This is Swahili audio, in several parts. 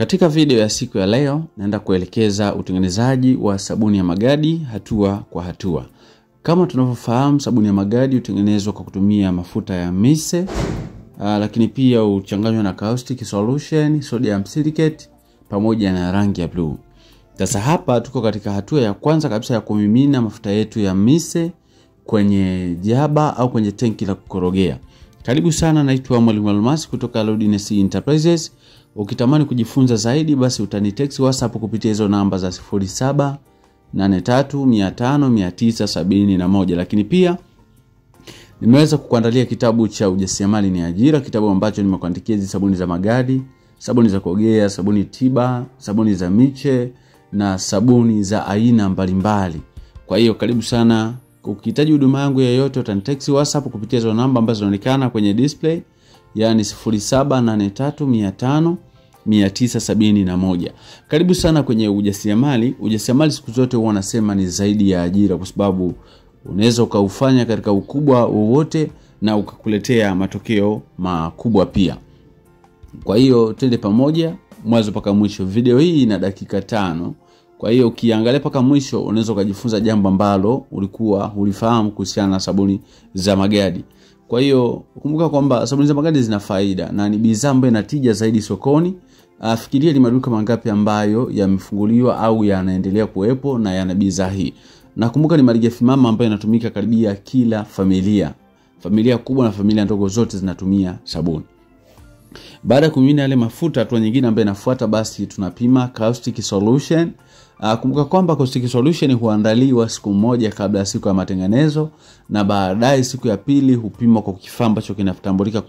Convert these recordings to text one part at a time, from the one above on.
Katika video ya siku ya leo, naenda kuelekeza utengenezaji wa sabuni ya magadi hatua kwa hatua. Kama tunavyofahamu, sabuni ya magadi hutengenezwa kwa kutumia mafuta ya mise, lakini pia huchanganywa na caustic solution, sodium silicate pamoja na rangi ya blue. Sasa hapa tuko katika hatua ya kwanza kabisa ya kumimina mafuta yetu ya mise kwenye jaba au kwenye tenki la kukorogea. Karibu sana, naitwa Mwalimu Almasi kutoka Loudness Enterprises. Ukitamani kujifunza zaidi basi utanitext WhatsApp kupitia hizo namba za 0783500971. Lakini pia nimeweza kukuandalia kitabu cha Ujasiriamali ni Ajira, kitabu ambacho nimekuandikia hizi sabuni za magadi, sabuni za kuogea, sabuni tiba, sabuni za miche na sabuni za aina mbalimbali. Kwa hiyo karibu sana. Ukihitaji huduma yangu yoyote utanitext WhatsApp kupitia hizo namba ambazo zinaonekana kwenye display, yani 0783500971. Karibu sana kwenye ujasiriamali. Ujasiriamali siku zote huwa nasema ni zaidi ya ajira, kwa sababu unaweza ukaufanya katika ukubwa wowote na ukakuletea matokeo makubwa pia. Kwa hiyo twende pamoja mwanzo mpaka mwisho. Video hii ina dakika 5. Kwa hiyo ukiangalia mpaka mwisho unaweza kujifunza jambo ambalo ulikuwa hulifahamu kuhusiana na sabuni za magadi. Kwa hiyo kumbuka kwamba sabuni za magadi zina faida na ni bidhaa ambayo inatija zaidi sokoni. Fikiria ni maduka mangapi ambayo yamefunguliwa au yanaendelea kuwepo na yana bidhaa hii. Na kumbuka ni malighafi mama ambayo inatumika karibia kila familia. Familia kubwa na familia ndogo zote zinatumia sabuni. Baada ya kumimina yale mafuta, hatua nyingine ambayo inafuata basi tunapima caustic solution. Kumbuka kwamba caustic solution huandaliwa siku moja kabla ya siku ya matengenezo, na baadaye siku ya pili hupimwa kwa kifaa ambacho kinatambulika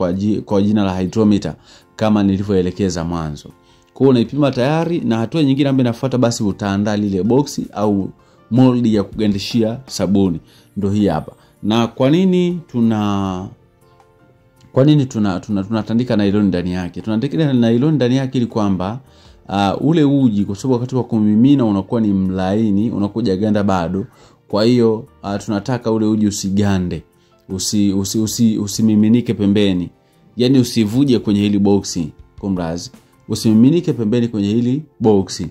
kwa jina la hydrometer kama nilivyoelekeza mwanzo. Kwa hiyo unaipima tayari, na hatua nyingine ambayo inafuata basi utaandaa lile boxi au mold ya kugandishia sabuni. Ndio hii hapa. Na kwa nini tunatandika nylon ndani yake? Tunatandika nylon ndani yake ili kwamba ule uji, kwa sababu wakati wa kumimina unakuwa ni mlaini, unakuja ganda bado. Kwa hiyo tunataka ule uji usigande, usimiminike pembeni. Yani usivuje kwenye hili boxi, kumrazi. Usimiminike pembeni kwenye hili boxi.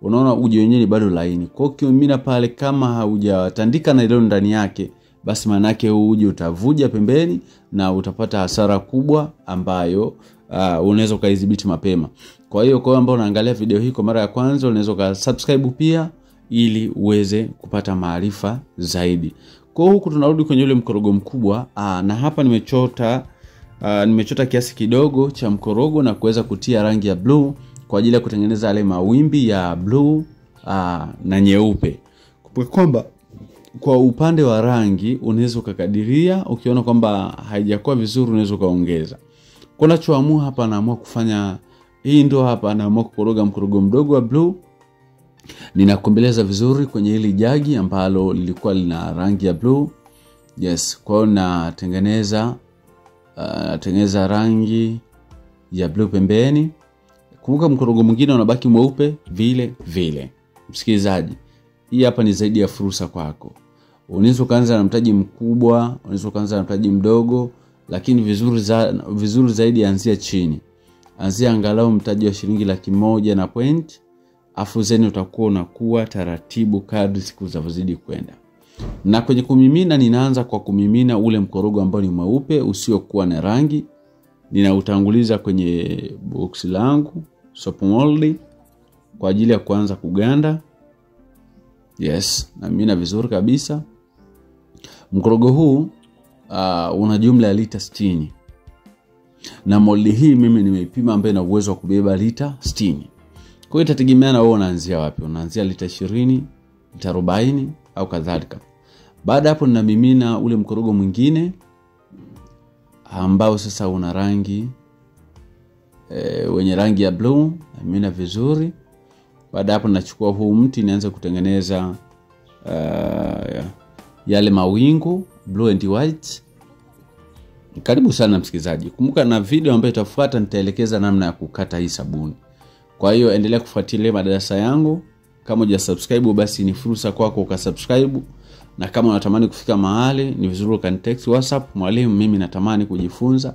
Unaona uji wenyewe bado laini. Kwa hiyo ukimimina pale kama haujatandika nylon ndani yake, basi maana yake uji utavuja pembeni na utapata hasara kubwa ambayo unaweza kaidhibiti mapema. Kwa hiyo kwa ambao unaangalia video hii kwa mara ya kwanza, unaweza kusubscribe pia ili uweze kupata maarifa zaidi. Kwa huku tunarudi kwenye ule mkorogo mkubwa, na hapa nimechota kiasi kidogo cha mkorogo na kuweza kutia rangi ya blue kwa ajili ya kutengeneza yale mawimbi ya blue na nyeupe. Kumbuka kwamba kwa upande wa rangi unaweza kukadiria, ukiona kwamba haijakuwa vizuri unaweza kaongeza. Kuna choamua hapa, naamua kufanya hii, ndio hapa naamua kukoroga mkorogo mdogo wa blue. Ninakombeleza vizuri kwenye hili jagi ambalo lilikuwa lina rangi ya blue. Yes, kwa hiyo natengeneza rangi ya blue pembeni. Kumbuka mkorogo mwingine unabaki mweupe vile vile. Msikilizaji, hii hapa ni zaidi ya fursa kwako. Unaweza kuanza na mtaji mkubwa, unaweza kuanza na mtaji mdogo, lakini vizuri zaidi anzia chini. Anzia angalau mtaji wa shilingi 100,000 na point, afu zeni utakuwa unakuwa taratibu kadri siku zinazozidi kwenda. Na kwenye kumimina, ninaanza kwa kumimina ule mkorogo ambao ni mweupe usiokuwa na rangi. Ninautanguliza kwenye box langu soap mold kwa ajili ya kuanza kuganda. Yes, na mimina vizuri kabisa. Mkorogo huu una jumla ya lita 60. Na mold hii mimi nimeipima ambayo ina uwezo wa kubeba lita 60. Kwa hiyo itategemea na wewe unaanzia wapi. Unaanzia lita 20, lita 40 au kadhalika. Baada hapo ninamimina ule mkorogo mwingine ambao sasa una rangi wenye rangi ya blue, namimina vizuri. Baada hapo nachukua huu mti, nianze kutengeneza yale mawingu blue and white. Karibu sana msikilizaji. Kumbuka na video ambayo itafuata nitaelekeza namna ya kukata hii sabuni. Kwa hiyo endelea kufuatilia madarasa yangu. Kama hujasubscribe basi ni fursa kwako ukasubscribe. Na kama unatamani kufika mahali, ni vizuri ukanitext WhatsApp, mwalimu mimi natamani kujifunza.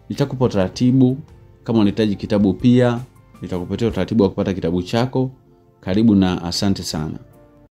Nitakupa taratibu. Kama unahitaji kitabu pia nitakupatia utaratibu wa kupata kitabu chako. Karibu na asante sana.